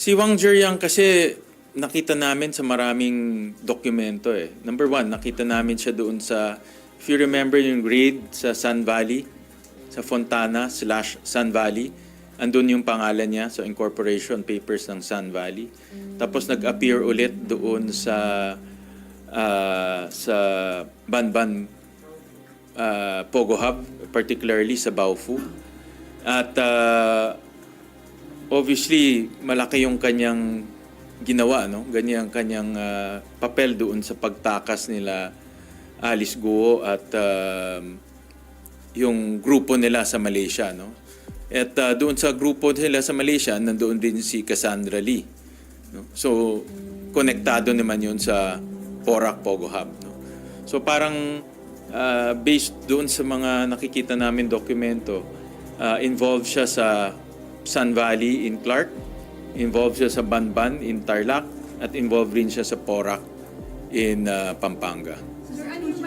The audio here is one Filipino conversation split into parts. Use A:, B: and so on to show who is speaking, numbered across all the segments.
A: Si Wang Jiryang kasi nakita namin sa maraming dokumento eh. Number one, nakita namin siya doon sa, if you remember yung grade sa Sun Valley, sa Fontana/Sun Valley, andun yung pangalan niya sa incorporation papers ng Sun Valley. Tapos nag-appear ulit doon sa Banban Pogo Hub, particularly sa Baofu. At obviously, malaki yung kanyang ginawa, no? Ganyan kanyang papel doon sa pagtakas nila Alice Guo at yung grupo nila sa Malaysia, no? At doon sa grupo nila sa Malaysia, nandoon din si Cassandra Lee, no? So, konektado naman yun sa Porac Pogo Hub, no? So, parang based doon sa mga nakikita namin dokumento, involved siya sa Sun Valley in Clark, involved siya sa Banban in Tarlac, at involved rin siya sa Porac in Pampanga.
B: Sir, ano yung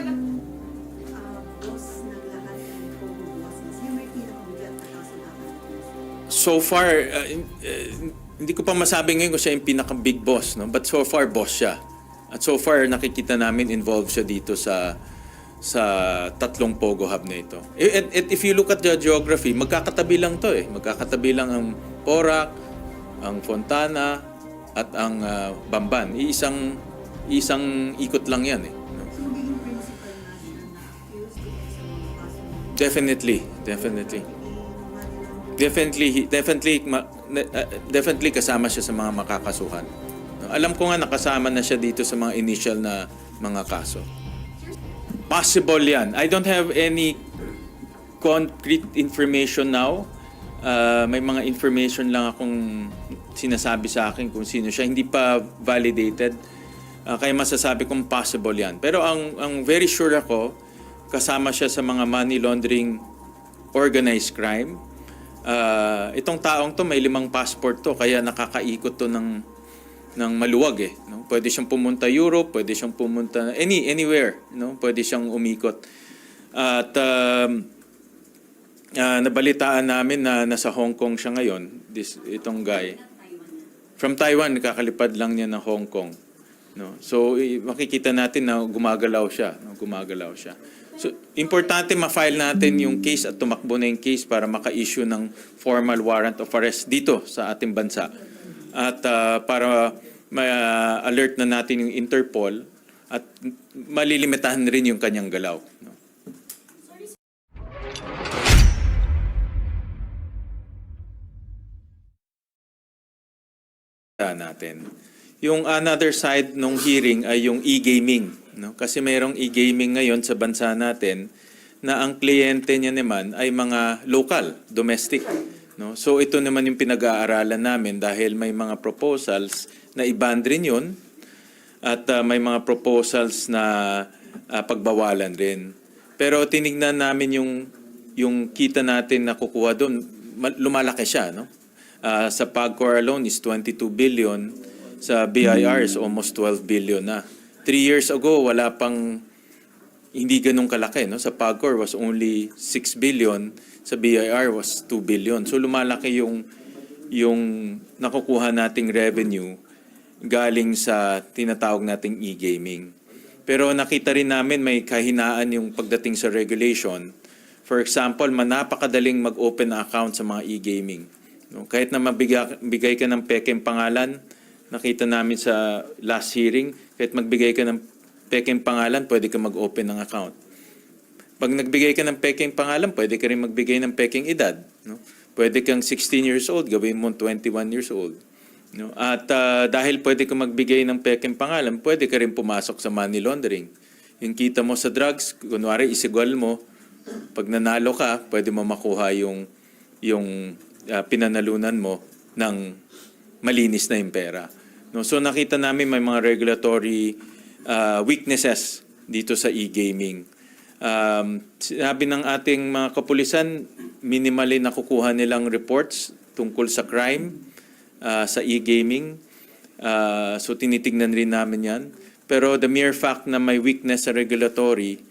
B: boss ng lahat ng Pogo bosses? Yung may pinakabigat na kaso lahat?
A: So far, hindi ko pa masabi ngayon kung siya yung pinaka-big boss, no? But so far, boss siya. At so far, nakikita namin involved siya dito sa tatlong Pogo Hub na ito. At if you look at the geography, magkakatabi lang to eh. Magkakatabi lang ang Porac, ang Fontana, at ang Bamban. Isang ikot lang yan eh.
B: So, hindi yung principal na na-accused to sa mga kaso?
A: Definitely kasama siya sa mga makakasuhan. Alam ko nga nakasama na siya dito sa mga initial na mga kaso. Possible yan. I don't have any concrete information now. May mga information lang akong sinasabi sa akin kung sino siya. Hindi pa validated. Kaya masasabi kong possible yan. Pero ang very sure ako, kasama siya sa mga money laundering, organized crime. Itong taong to may 5 passport to, kaya nakakaikot to ng maluwag eh, no? Pwede siyang pumunta Europe, pwede siyang pumunta anywhere, no? Pwede siyang umikot. At nabalitaan namin na nasa Hong Kong siya ngayon, itong guy. From Taiwan, nakakalipad lang niya ng Hong Kong, no? So makikita natin na gumagalaw siya, no? Gumagalaw siya. So importante ma-file natin yung case at tumakbo na yung case para maka-issue ng formal warrant of arrest dito sa ating bansa. At para ma-alert na natin yung Interpol at malilimitahan rin yung kanyang galaw, no? Natin. Yung another side ng hearing ay yung e-gaming, no? Kasi mayroong e-gaming ngayon sa bansa natin na ang kliyente niya naman ay mga local, domestic, no? So ito naman yung pinag-aaralan namin dahil may mga proposals na i-ban rin yun at may mga proposals na pagbawalan rin. Pero tinignan namin yung kita natin na kukuha doon, lumalaki siya, no? Sa PAGCOR alone is 22 billion, sa BIR is almost 12 billion na. 3 years ago, wala pang hindi ganun kalaki, no? Sa PAGCOR was only 6 billion, sa BIR was 2 billion. So lumalaki yung nakukuha nating revenue galing sa tinatawag nating e-gaming. Pero nakita rin namin may kahinaan yung pagdating sa regulation. For example, napakadaling mag-open account sa mga e-gaming, no? Kahit na bigay ka ng pekeng pangalan, nakita namin sa last hearing, kahit magbigay ka ng pekeng pangalan, pwede ka mag-open ng account. Pag nagbigay ka ng pekeng pangalan, pwede ka rin magbigay ng pekeng edad, no? Pwede kang 16 years old, gawin mo 21 years old, no? At dahil pwede ka magbigay ng pekeng pangalan, pwede ka rin pumasok sa money laundering. Yung kita mo sa drugs, kunwari isigwal mo, pag nanalo ka, pwede mo makuha yung pinanalunan mo ng malinis na yung pera, no? So nakita namin may mga regulatory weaknesses dito sa e-gaming. Sinabi ng ating mga kapulisan, minimally nakukuha nilang reports tungkol sa crime sa e-gaming. So tinitignan rin namin yan. Pero the mere fact na may weakness sa regulatory,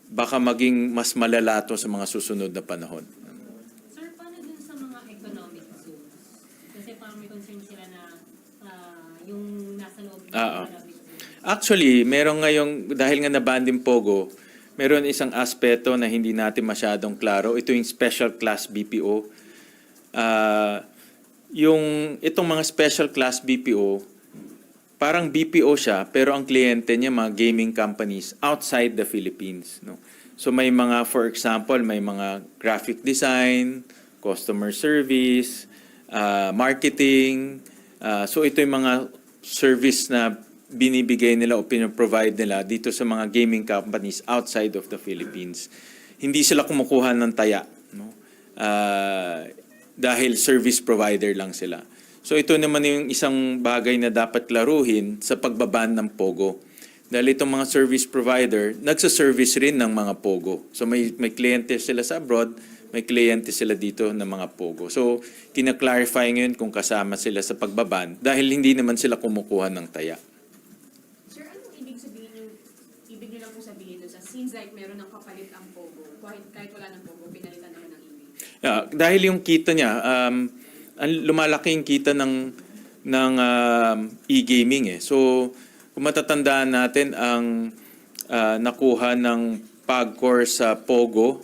A: baka maging mas malala to sa mga susunod na panahon.
C: Sir, paano dun sa mga economic zones? Kasi parang may concern sila na yung nasa loob.
A: Oo. Actually, meron ngayong, dahil nga na-ban din Pogo, meron isang aspeto na hindi natin masyadong klaro. Ito yung special class BPO. Itong mga special class BPO, parang BPO siya, pero ang kliyente niya mga gaming companies outside the Philippines. No? So may mga, for example, may mga graphic design, customer service, marketing. So ito yung mga service na binibigay nila o pinoprovide nila dito sa mga gaming companies outside of the Philippines. Hindi sila kumukuha ng taya, no? Dahil service provider lang sila. So ito naman yung isang bagay na dapat klaruhin sa pagbaban ng Pogo. Dahil itong mga service provider, nagsa-service rin ng mga Pogo. So may kliyente sila sa abroad, may kliyente sila dito ng mga Pogo. So kina-clarify ngayon kung kasama sila sa pagbaban dahil hindi naman sila kumukuha ng taya.
D: Sir, anong ibig sabihin yung, ibig nyo lang po sabihin doon sa seems like meron ng kapalit ang Pogo, kahit wala ng Pogo, pinalitan naman ng email?
A: Dahil yung kita niya, lumalaki yung kita ng e-gaming eh. So kung matatandaan natin ang nakuha ng PAGCOR sa Pogo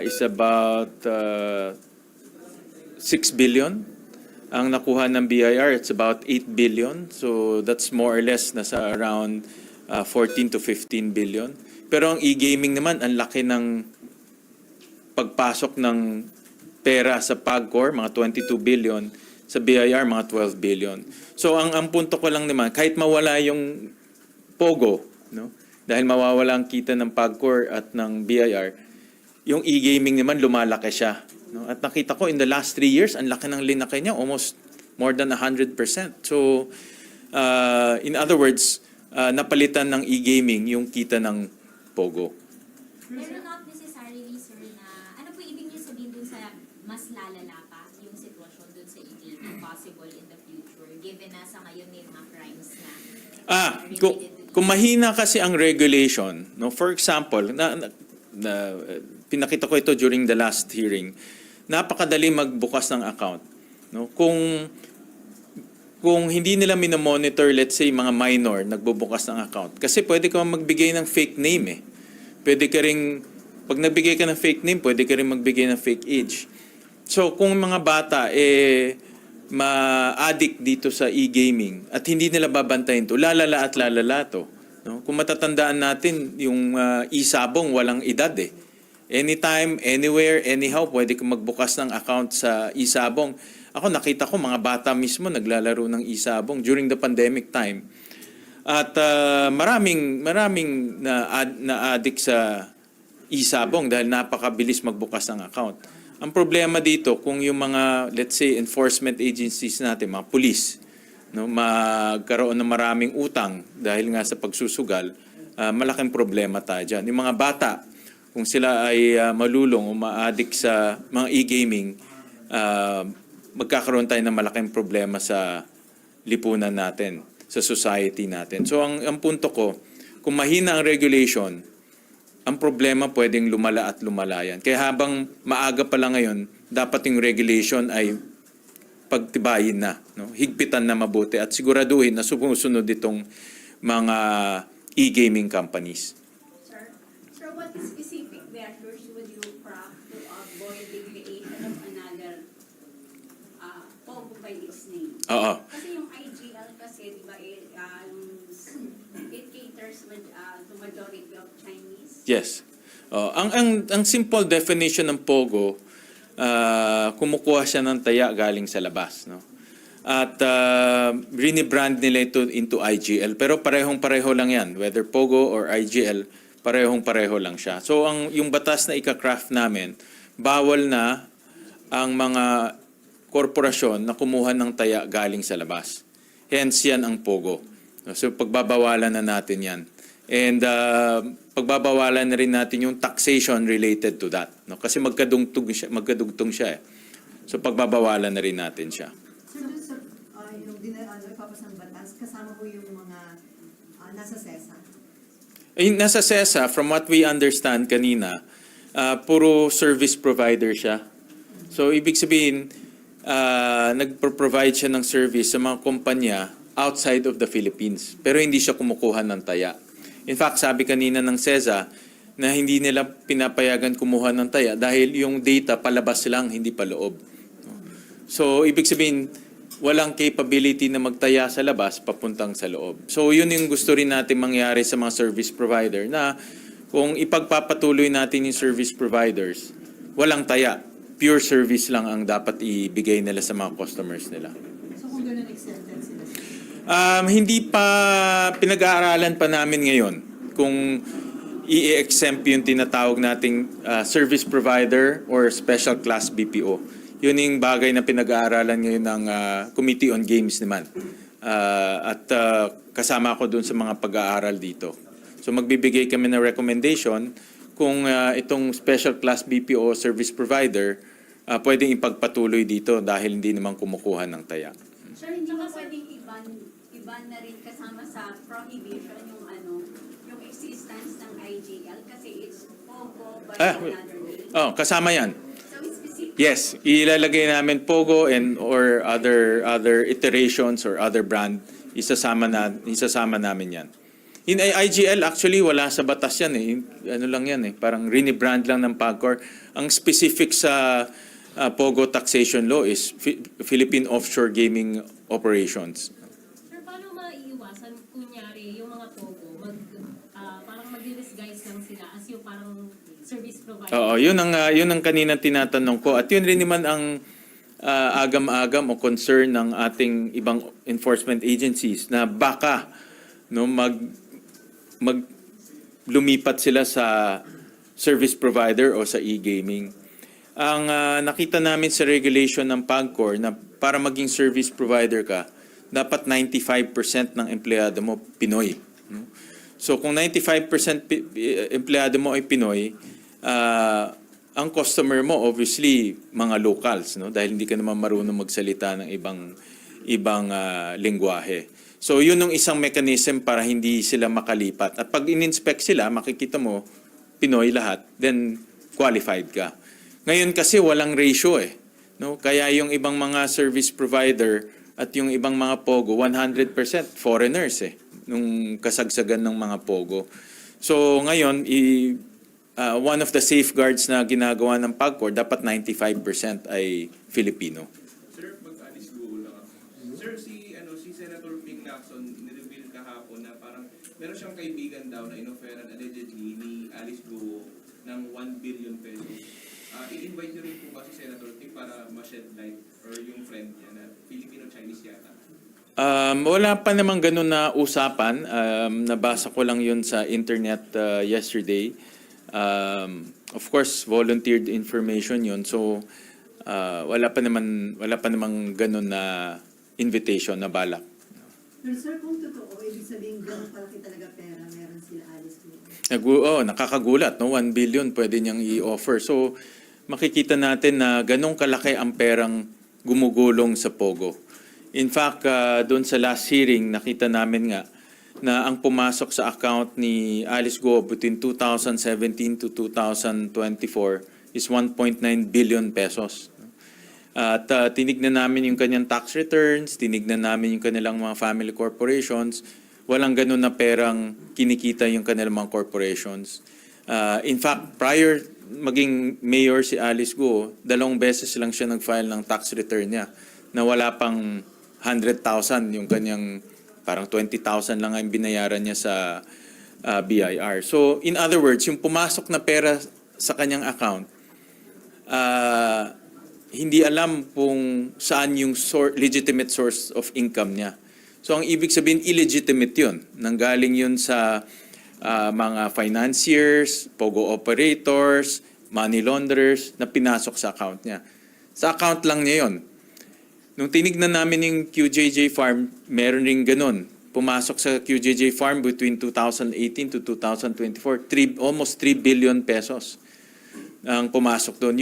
A: is about 6 billion. Ang nakuha ng BIR, it's about 8 billion. So that's more or less nasa around 14 to 15 billion. Pero ang e-gaming naman, ang laki ng pagpasok ng pera sa PAGCOR, mga 22 billion. Sa BIR, mga 12 billion. So ang punto ko lang naman, kahit mawala yung Pogo, no? Dahil mawawala ang kita ng PAGCOR at ng BIR, yung e-gaming naman lumalaki siya. No? At nakita ko in the last 3 years, ang laki ng linaki niya, almost more than 100%. So, in other words, napalitan ng e-gaming yung kita ng Pogo.
E: Pero not necessarily, sir, na ano po ibig niyo sabihin dun sa mas lalala pa yung sitwasyon dun sa e-gaming possible in the future, given na sa ngayon may mga crimes na
A: Kung mahina kasi ang regulation, no, for example, pinakita ko ito during the last hearing, napakadali magbukas ng account. No? Kung hindi nila minomonitor, let's say, mga minor nagbubukas ng account, kasi pwede ka magbigay ng fake name eh. Pwede ka rin, pag nagbigay ka ng fake name, pwede ka rin magbigay ng fake age. So kung mga bata ma-addict dito sa e-gaming at hindi nila babantayin to, lalala at lalala to. No? Kung matatandaan natin, yung e-sabong walang edad eh. Anytime, anywhere, anyhow, pwede kang magbukas ng account sa e-sabong. Ako nakita ko mga bata mismo naglalaro ng e-sabong during the pandemic time. At maraming na-addict sa e-sabong dahil napakabilis magbukas ng account. Ang problema dito, kung yung mga, let's say, enforcement agencies natin, mga police, no, magkaroon ng maraming utang dahil nga sa pagsusugal, malaking problema tayo dyan. Yung mga bata, kung sila ay malulong o ma-addict sa mga e-gaming, magkakaroon tayo ng malaking problema sa lipunan natin, sa society natin. So ang punto ko, kung mahina ang regulation, ang problema pwedeng lumala at lumala yan. Kaya habang maaga pa lang ngayon, dapat yung regulation ay pagtibayin na, no? Higpitan na mabuti at siguraduhin na sumusunod itong mga e-gaming companies.
F: Sir, what specific measures would you craft to avoid the creation of another Pogo by its name?
A: Oo.
F: Kasi yung IGL kasi, di ba, it caters to majority of Chinese.
A: Yes. Ang simple definition ng Pogo, kumukuha siya ng taya galing sa labas, no? At rinibrand nila ito into IGL, pero parehong-pareho lang yan, whether Pogo or IGL, parehong-pareho lang siya. So yung batas na ika-craft namin, bawal na ang mga korporasyon na kumuha ng taya galing sa labas. Hence yan ang Pogo. So pagbabawalan na natin yan. And pagbabawalan na rin natin yung taxation related to that. No? Kasi magkadugtong siya eh. So pagbabawalan na rin natin siya.
B: Sir, doon sa yung ipapasang batas, kasama po yung mga nasa SESA?
A: Nasa SESA, from what we understand kanina, puro service provider siya. So ibig sabihin, nagpro-provide siya ng service sa mga kumpanya outside of the Philippines. Pero hindi siya kumukuha ng taya. In fact, sabi kanina ng CESA na hindi nila pinapayagan kumuha ng taya dahil yung data palabas lang, hindi paloob. So, ibig sabihin, walang capability na magtaya sa labas papuntang sa loob. So, yun yung gusto rin natin mangyari sa mga service provider na kung ipagpapatuloy natin yung service providers, walang taya. Pure service lang ang dapat ibigay nila sa mga customers nila.
B: So kung ganun exempted sila?
A: Hindi pa, pinag-aaralan pa namin ngayon kung i-exempt yung tinatawag nating service provider or special class BPO. Yun yung bagay na pinag-aaralan ngayon ng Committee on Games naman. At kasama ako dun sa mga pag-aaral dito. So magbibigay kami ng recommendation kung itong special class BPO service provider pwedeng ipagpatuloy dito dahil hindi naman kumukuha ng taya.
F: Sir, hindi ba pwedeng iban na rin kasama sa prohibition yung existence ng IGL kasi it's POGO by another name?
A: Kasama yan.
F: So it's specific.
A: Yes, ilalagay namin Pogo and or other iterations or other brand, isasama namin yan. In IGL, actually, wala sa batas yan eh. Ano lang yan eh, parang rebrand lang ng PAGCOR. Ang specific sa Pogo taxation law is Philippine Offshore Gaming Operations.
C: Sir, paano maiiwasan, kunyari, yung mga POGO, parang mag-disguise lang sila as yung parang service provider?
A: Oo, yun ang kanina tinatanong ko. At yun rin naman ang agam-agam o concern ng ating ibang enforcement agencies na baka lumipat sila sa service provider o sa e-gaming. Ang nakita namin sa regulation ng PAGCOR na para maging service provider ka, dapat 95% ng empleyado mo Pinoy. So kung 95% empleyado mo ay Pinoy, ang customer mo obviously mga locals, no? Dahil hindi ka naman marunong magsalita ng ibang lengguwahe. So yun yung isang mechanism para hindi sila makalipat. At pag in-inspect sila, makikita mo Pinoy lahat, then qualified ka. Ngayon kasi walang ratio eh, no? Kaya yung ibang mga service provider at yung ibang mga POGO 100% foreigners eh nung kasagsagan ng mga POGO. So ngayon one of the safeguards na ginagawa ng PAGCOR, dapat 95% ay Filipino.
G: Sir, mag-alis Google lang ako. Sir, si Senator Ping Lacson, nireveal kahapon na parang meron siyang kaibigan daw na inoferan allegedly ni Alice Guo ng 1 billion pesos. I-invite niyo rin po ba si Senator Ping para ma-shed light or yung friend niya na Filipino-Chinese yata?
A: Wala pa namang ganun na usapan. Nabasa ko lang yun sa internet yesterday. Of course, volunteered information yun. So, wala pa namang ganun na invitation na balak.
B: Pero sir, kung totoo, ibig sabihin gano'n palaki talaga pera meron sila Alice Guo.
A: Nakakagulat, no? 1 billion pwede niyang i-offer. So, makikita natin na ganong kalaki ang perang gumugulong sa Pogo. In fact, doon sa last hearing, nakita namin nga na ang pumasok sa account ni Alice Guo between 2017 to 2024 is 1.9 billion pesos. At tinignan namin yung kanyang tax returns, tinignan namin yung kanilang mga family corporations. Walang ganun na perang kinikita yung kanilang mga corporations. In fact, prior maging mayor si Alice Guo, 2 beses lang siya nag-file ng tax return niya na wala pang 100,000 yung kanyang parang 20,000 lang ang binayaran niya sa BIR. So in other words, yung pumasok na pera sa kanyang account, hindi alam kung saan yung legitimate source of income niya. So ang ibig sabihin, illegitimate yun. Nanggaling yun sa mga financiers, POGO operators, money launderers na pinasok sa account niya. Sa account lang niya yun. Nung tinignan namin yung QJJ Farm, meron rin ganun. Pumasok sa QJJ Farm between 2018 to 2024, almost 3 billion pesos ang pumasok doon.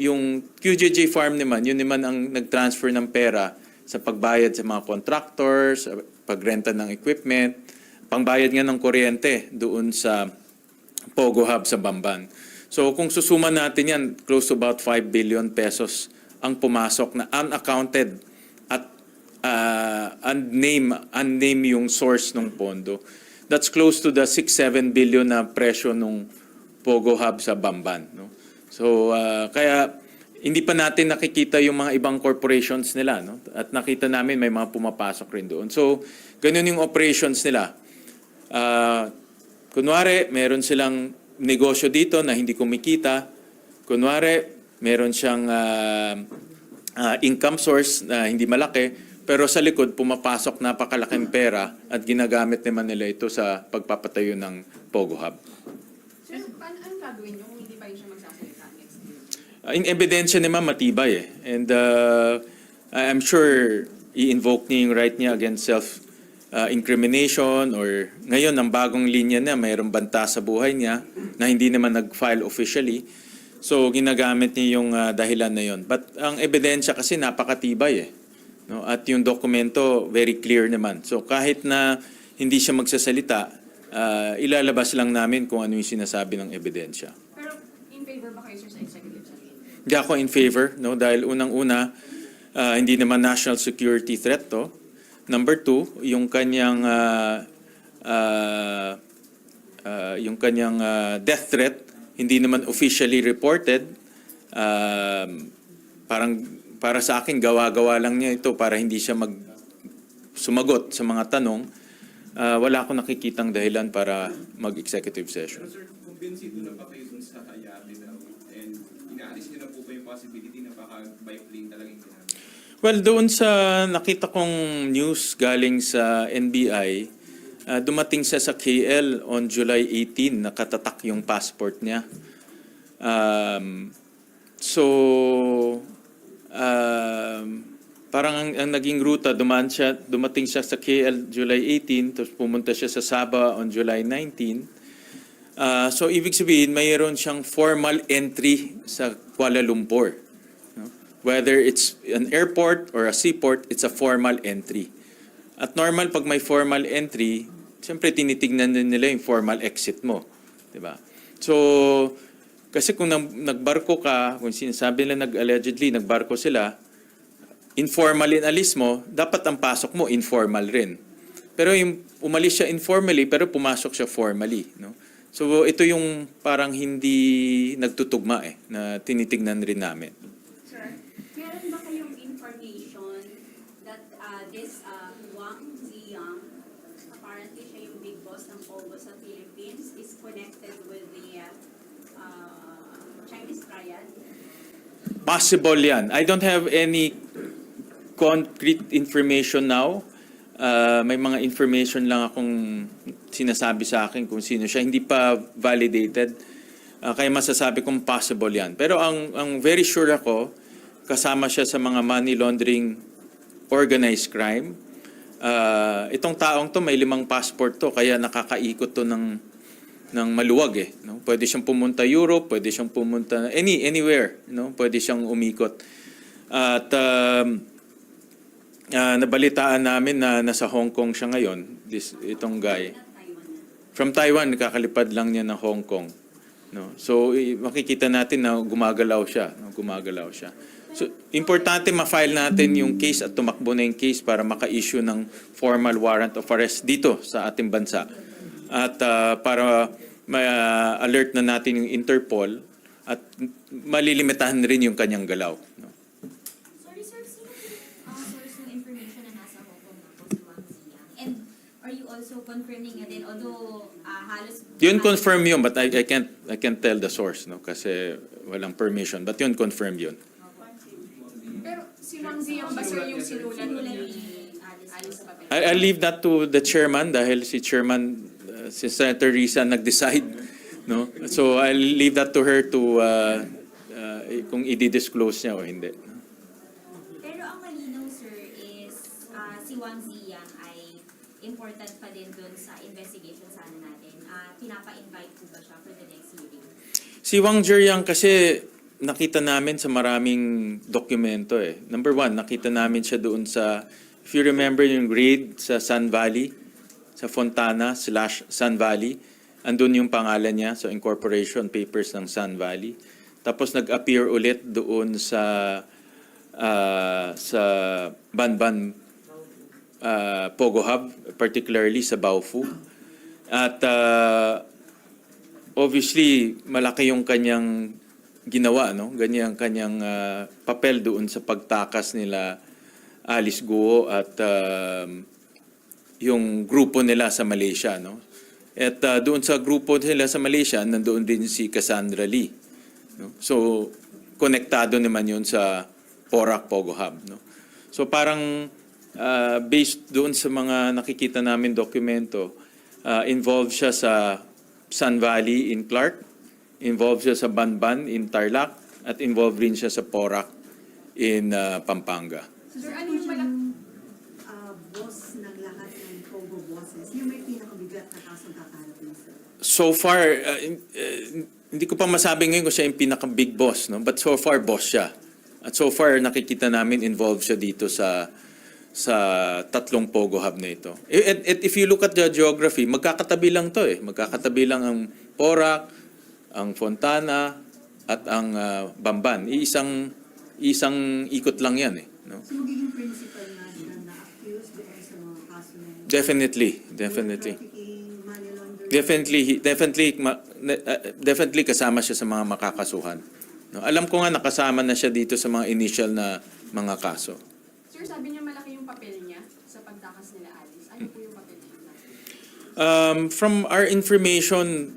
A: Yung QJJ Farm naman, yun naman ang nag-transfer ng pera sa pagbayad sa mga contractors, pagrenta ng equipment, pangbayad nga ng kuryente doon sa Pogo Hub sa Bamban. So kung susuman natin yan, close to about 5 billion pesos ang pumasok na unaccounted at unname yung source ng pondo. That's close to the 6-7 billion na presyo nung Pogo Hub sa Bamban. No? So, kaya hindi pa natin nakikita yung mga ibang corporations nila. No? At nakita namin may mga pumapasok rin doon. So, ganun yung operations nila. Kunwari, meron silang negosyo dito na hindi kumikita. Kunwari, meron siyang income source na hindi malaki. Pero sa likod, pumapasok napakalaking pera at ginagamit naman nila ito sa pagpapatayo ng Pogo Hub.
D: Sir, anong gagawin nyo kung hindi pa rin siya magsasalita next year?
A: In ebidensya naman matibay eh. And I'm sure i-invoke niya yung right niya against self-incrimination or ngayon ang bagong linya na mayroong banta sa buhay niya na hindi naman nag-file officially. So ginagamit niya yung dahilan na yun. But ang ebidensya kasi napakatibay eh. No? At yung dokumento very clear naman. So kahit na hindi siya magsasalita, ilalabas lang namin kung ano yung sinasabi ng ebidensya.
D: Pero in favor ba kayo, sir, sa executive session?
A: Hindi ako in favor, no? Dahil unang-una, hindi naman national security threat to. Number two, yung kanyang death threat, hindi naman officially reported. Para sa akin, gawa-gawa lang niya ito para hindi siya sumagot sa mga tanong. Wala akong nakikitang dahilan para mag-executive session.
G: Pero sir, kumbinsido na ba kayo dun sa Hayate daw? And inaalis niyo na po ba yung possibility na baka by plane talaga yung ginamit?
A: Well, doon sa nakita kong news galing sa NBI, dumating siya sa KL on July 18, nakatatak yung passport niya. Parang ang naging ruta, dumating siya sa KL July 18, tapos pumunta siya sa Sabah on July 19. So ibig sabihin, mayroon siyang formal entry sa Kuala Lumpur. No? Whether it's an airport or a seaport, it's a formal entry. At normal, pag may formal entry, siyempre tinitignan din nila yung formal exit mo. Diba? So, kasi kung nagbarko ka, kung sinasabi nila allegedly nagbarko sila, informal inalis mo, dapat ang pasok mo informal rin. Pero yung umalis siya informally, pero pumasok siya formally. No? So ito yung parang hindi nagtutugma na tinitignan rin namin.
F: Sir, meron ba kayong information that this Wang Ziyang, apparently siya yung big boss ng Pogo sa Philippines, is connected with the Chinese triad?
A: Possible yan. I don't have any concrete information now. May mga information lang akong sinasabi sa akin kung sino siya. Hindi pa validated. Kaya masasabi kong possible yan. Pero ang very sure ako, kasama siya sa mga money laundering organized crime. Itong taong to may 5 passport to, kaya nakakaikot to ng maluwag eh. No? Pwede siyang pumunta Europe, pwede siyang pumunta anywhere. No? Pwede siyang umikot. At nabalitaan namin na nasa Hong Kong siya ngayon, itong guy. From Taiwan, nakakalipad lang niya ng Hong Kong. No? So, makikita natin na gumagalaw siya. No? Gumagalaw siya. So, importante ma-file natin yung case at tumakbo na yung case para maka-issue ng formal warrant of arrest dito sa ating bansa. At para ma-alert na natin yung Interpol at malilimitahan rin yung kanyang galaw. No?
E: Sorry sir, sino yung source ng information na nasa Hong Kong na po si Wang Ziyang? And are you also confirming na din, although halos...
A: Yun confirm yun, but I can't tell the source, no? Kasi walang permission. But yun confirm yun.
D: Pero si Wang Ziyang ba, sir, yung sinulat ni Alice sa papel?
A: I'll leave that to the chairman dahil si chairman, si Senator Risa nag-decide, no? So I'll leave that to her to kung i-disclose niya o hindi.
E: Pero ang malinaw sir is si Wang Ziyang ay important pa din dun sa investigation sana natin. Pinapa-invite po ba siya for the next hearing?
A: Si Wang Ziyang kasi nakita namin sa maraming dokumento eh. Number one, nakita namin siya doon sa, if you remember yung raid sa Sun Valley, sa Fontana/Sun Valley, andun yung pangalan niya, so incorporation papers ng Sun Valley. Tapos nag-appear ulit doon sa sa Banban Pogo Hub, particularly sa Baofu. At obviously, malaki yung kanyang ginawa, no? Ganyan kanyang papel doon sa pagtakas nila Alice Guo at yung grupo nila sa Malaysia, no? At doon sa grupo nila sa Malaysia, nandoon din si Cassandra Lee, no? So, konektado naman yun sa Porac Pogo Hub, no? So, parang based doon sa mga nakikita namin dokumento, involved siya sa Sun Valley in Clark, involved siya sa Banban in Tarlac, at involved rin siya sa Porac in Pampanga.
D: Sir, ano
B: Ano
D: yung malaki?
B: boss ng lahat ng Pogo bosses? Yung may pinakabigat na kasong kakarap niya, sir?
A: So far, hindi ko pa masabi ngayon kung siya yung pinaka-big boss, no? But so far, boss siya. At so far, nakikita namin involved siya dito sa tatlong Pogo Hub na ito. At if you look at the geography, magkakatabi lang to eh. Magkakatabi lang ang Porac, ang Fontana, at ang Bamban. Isang ikot lang yan eh. No?
B: So, magiging principal na sila na accused doon sa mga kaso na yun?
A: Definitely.
B: Trafficking, money laundering.
A: Definitely kasama siya sa mga makakasuhan. No? Alam ko nga nakasama na siya dito sa mga initial na mga kaso.
D: Sir, sabi niya malaki yung papel niya sa pagtakas nila Alice. Ano po yung papel niya?
A: From our information,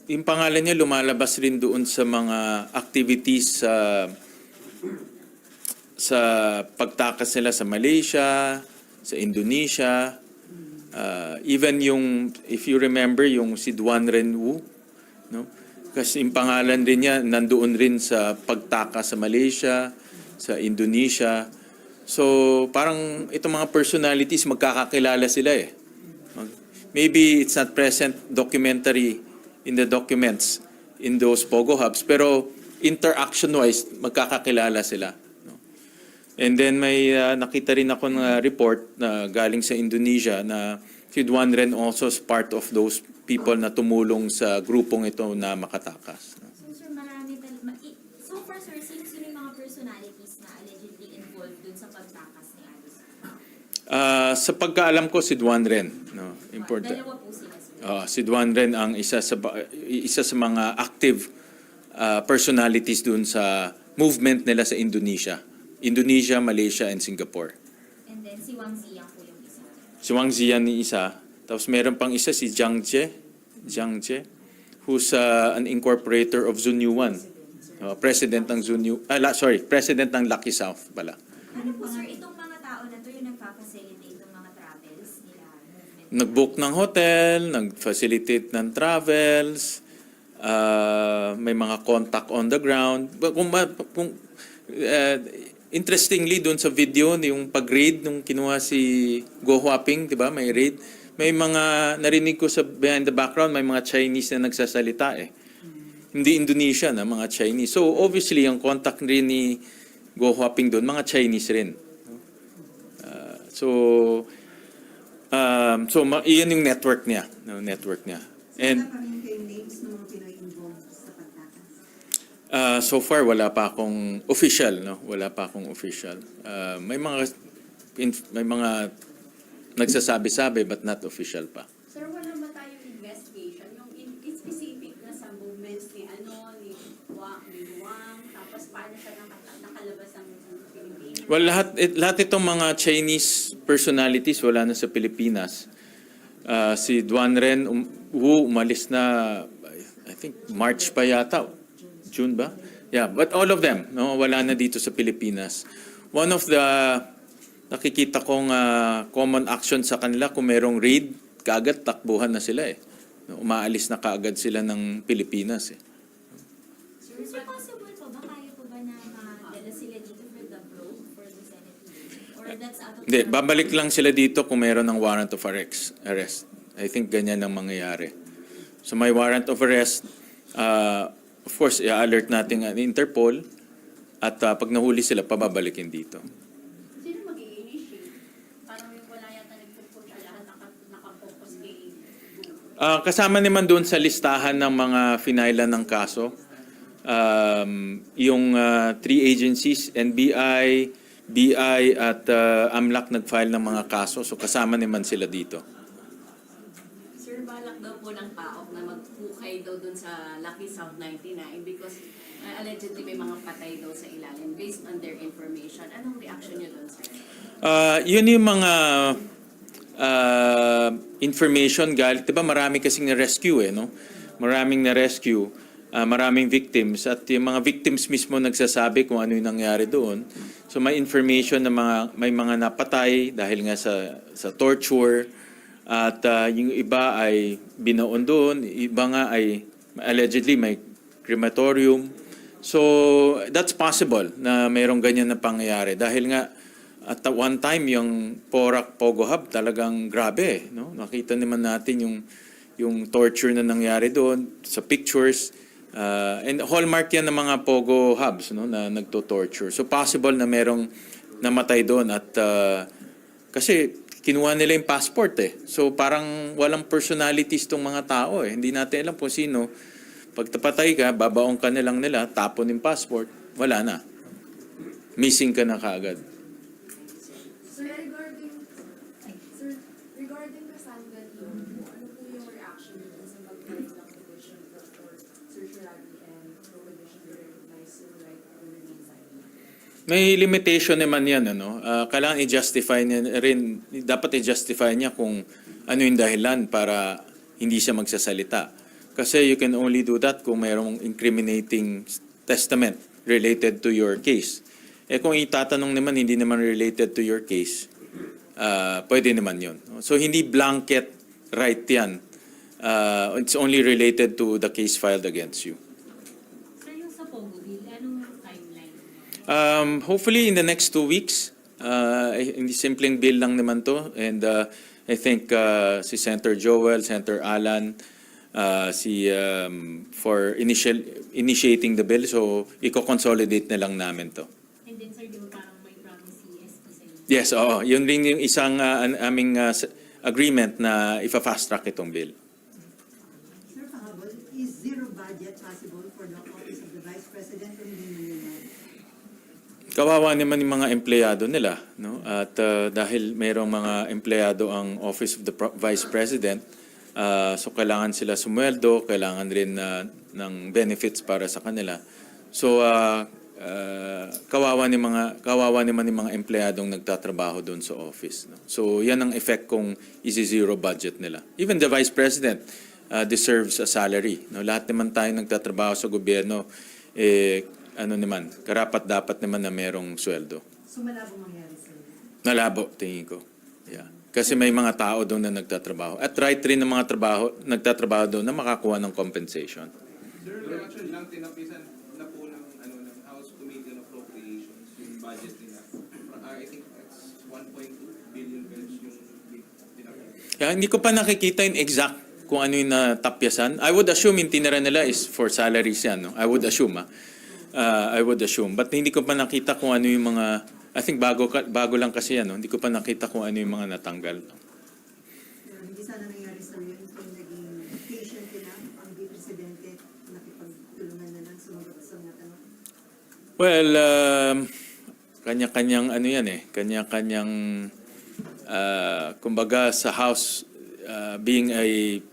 A: yung pangalan niya lumalabas rin doon sa mga activities sa pagtakas nila sa Malaysia, sa Indonesia, even yung, if you remember, yung si Duan Renwu, no? Kasi yung pangalan din niya nandoon rin sa pagtakas sa Malaysia, sa Indonesia. So, parang itong mga personalities, magkakakilala sila eh. Maybe it's not present documentary in the documents in those Pogo Hubs, pero interaction-wise, magkakakilala sila. No? And then may nakita rin ako ng report na galing sa Indonesia na si Duan Ren also is part of those people na tumulong sa grupong ito na makatakas. No?
E: So, sir, so far, sir, sino yung mga personalities na allegedly involved dun sa pagtakas ni Alice?
A: Sa pagkaalam ko, si Duan Ren. No? Important.
E: Dalawa po sila, sir.
A: Si Duan Ren ang isa sa mga active personalities dun sa movement nila sa Indonesia. Indonesia, Malaysia, and Singapore.
E: And then si Wang Ziyang po yung isa.
A: Si Wang Ziyan ni isa. Tapos meron pang isa si Jiang Jie, who's an incorporator of Zunyuan. President ng President ng Lucky South pala.
E: Ano po, sir, itong mga tao na to yung nagpa-facilitate ng mga travels nila? Movement?
A: Nag-book ng hotel, nag-facilitate ng travels, may mga contact on the ground. Interestingly, doon sa video, yung pag-raid, nung kinuha si Go Huaping, di ba, may raid. May mga, narinig ko sa behind the background, may mga Chinese na nagsasalita eh. Hindi Indonesian, mga Chinese. So, obviously, ang contact rin ni Go Huaping doon, mga Chinese rin. Iyan yung network niya. No, network niya. And
B: Wala pa rin kayo names ng mga Pinoy involved sa pagtakas?
A: so far, wala pa akong official. No? Wala pa akong official. May mga nagsasabi-sabi but not official pa.
F: Sir, wala ba tayong investigation? Yung in specific na sa movements ni Wang, tapos paano siya nakalabas ng Pilipinas?
A: Well, lahat itong mga Chinese personalities wala na sa Pilipinas. Si Duan Ren Wu umalis na, I think March pa yata. June ba? Yeah, but all of them, no, wala na dito sa Pilipinas. One of the nakikita kong common action sa kanila, kung merong raid, kaagad takbuhan na sila eh. No, umaalis na kaagad sila ng Pilipinas eh.
E: Sir, possible po ba? Kaya po ba na madala sila dito for the probe for the Senate hearing? Or that's out of...
A: Hindi, babalik lang sila dito kung meron ng warrant of arrest. I think ganyan ang mangyayari. So may warrant of arrest, of course, i-alert natin ang Interpol at pag nahuli sila, pababalikin dito.
F: Sino mag-i-initiate? Parang wala yata nagpo-push lahat nakapokus kay
A: Kasama naman doon sa listahan ng mga finailan ng kaso, yung three agencies, NBI, BI at AMLAC nag-file ng mga kaso. So kasama naman sila dito.
H: Sir, balak daw po ng PAOK na magpukay daw dun sa Lucky South 99 because allegedly may mga patay daw sa ilalim based on their information. Anong reaction niyo dun, sir?
A: Yun yung mga information galing. Diba marami kasing na-rescue no? Maraming na-rescue, maraming victims at yung mga victims mismo nagsasabi kung ano yung nangyari doon. So may information na may mga napatay dahil nga sa torture at yung iba ay binaon doon, iba nga ay allegedly may crematorium. So that's possible na mayroong ganyan na pangyayari dahil nga at one time yung Porac Pogo Hub talagang grabe, no? Nakita naman natin yung torture na nangyari doon sa pictures. And hallmark yan ng mga Pogo Hubs, no, na nagto-torture. So possible na merong namatay doon at kasi kinuha nila yung passport So parang walang personalities tong mga tao Hindi natin alam kung sino. Pag tapatay ka, babaong ka na lang nila, tapon yung passport, wala na. Missing ka na kaagad.
I: Sir, regarding Cassandra Team, ano po yung reaction niyo sa mag-file ng petition for certiorari and prohibition to recognize civil right to remain silent?
A: May limitation naman yan, kailangan i-justify niya rin, dapat i-justify niya kung ano yung dahilan para hindi siya magsasalita. Kasi you can only do that kung mayroong incriminating testament related to your case. Kung itatanong naman, hindi naman related to your case, pwede naman yun. So hindi blanket right yan. It's only related to the case filed against you.
C: Sir, yung sa Pogo Bill, anong timeline?
A: Hopefully in the next 2 weeks. Hindi simpleng bill lang naman to. And I think si Senator Joel, Senator Alan, for initiating the bill. So, i-consolidate na lang namin to.
C: And then, sir, di ba parang may promise si SP sa inyo?
A: Yes, oo. Yun rin yung isang aming agreement na ifa-fast track itong bill.
B: Sir, pahabol, is zero budget possible for the office of the Vice President o hindi mo yun?
A: Kawawa naman yung mga empleyado nila, no? At dahil mayroong mga empleyado ang Office of the Vice President, so kailangan sila sumweldo, kailangan rin ng benefits para sa kanila. So kawawa naman yung mga empleyadong nagtatrabaho doon sa office, no? So yan ang effect kung isi-zero budget nila. Even the Vice President deserves a salary, no? Lahat naman tayo nagtatrabaho sa gobyerno, karapat-dapat naman na merong sweldo.
B: So malabo mangyari sir?
A: Nalabo, tingin ko. Yeah. Kasi may mga tao doon na nagtatrabaho. At right rin ng mga nagtatrabaho doon na makakuha ng compensation.
G: Sir, actually lang tinapisan na po ng House Committee on Appropriations yung budget nila. I think that's 1.2 billion pesos yung tinapisan.
A: Kaya hindi ko pa nakikita yung exact kung ano yung natapyasan. I would assume yung tinira nila is for salaries yan. No? I would assume. I would assume. But hindi ko pa nakita kung ano yung mga... I think bago lang kasi yan. No? Hindi ko pa nakita kung ano yung mga natanggal.
B: Pero hindi sana nangyari sa yun kung naging patient na ang Presidente nakipagtulungan na lang sumagot sa mga tanong.
A: Well, kanya-kanyang ano yan kanya-kanyang kumbaga sa House being an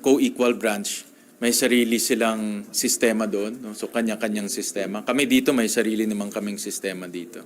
A: co-equal branch, may sarili silang sistema doon, no? So kanya-kanyang sistema. Kami dito may sarili naman kaming sistema dito.